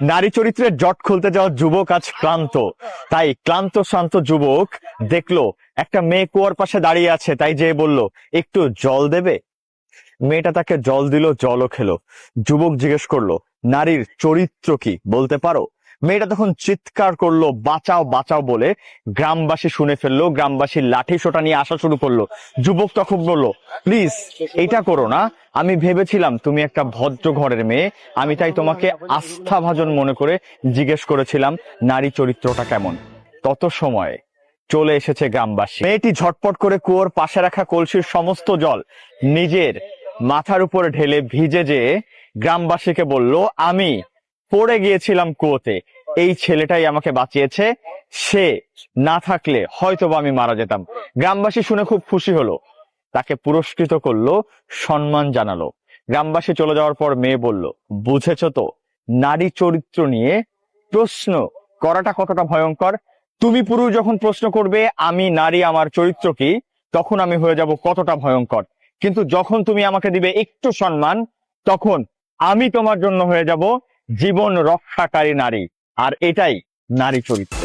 নারী চরিত্রের জট খুলতে যাওয়া যুবক আজ ক্লান্ত। তাই ক্লান্ত শান্ত যুবক দেখলো একটা মেয়ে কুয়ার পাশে দাঁড়িয়ে আছে, তাই যে বলল, একটু জল দেবে? মেয়েটা তাকে জল দিল, জলও খেলো। যুবক জিজ্ঞেস করলো, নারীর চরিত্র কি বলতে পারো? মেয়েটা তখন চিৎকার করলো, বাঁচাও বাঁচাও বলে। গ্রামবাসী শুনে ফেললো, গ্রামবাসী লাঠি সোটা নিয়ে আসা শুরু করলো। যুবক তখন বলল, প্লিজ এটা করো না, আমি ভেবেছিলাম তুমি একটা ভদ্র ঘরের মেয়ে, আমি তাই তোমাকে আস্থাভাজন মনে করে জিজ্ঞেস করেছিলাম নারী চরিত্রটা কেমন। তত সময় চলে এসেছে গ্রামবাসী। মেয়েটি ঝটপট করে কুয়োর পাশে রাখা কলসির সমস্ত জল নিজের মাথার উপর ঢেলে ভিজে যেয়ে গ্রামবাসীকে বলল, আমি পড়ে গিয়েছিলাম কুয়োতে, এই ছেলেটাই আমাকে বাঁচিয়েছে, সে না থাকলে হয়তোবা আমি মারা যেতাম। গ্রামবাসী শুনে খুব খুশি হলো, তাকে পুরস্কৃত করলো, সম্মান জানালো। গ্রামবাসী চলে যাওয়ার পর মেয়ে বলল, বুঝেছো তো নারী চরিত্র নিয়ে প্রশ্ন করাটা কতটা ভয়ঙ্কর। তুমি পুরুষ যখন প্রশ্ন করবে আমি নারী, আমার চরিত্র কি, তখন আমি হয়ে যাব কতটা ভয়ঙ্কর। কিন্তু যখন তুমি আমাকে দিবে একটু সম্মান, তখন আমি তোমার জন্য হয়ে যাব জীবন রক্ষাকারী নারী। আর এটাই নারী চরিত্র।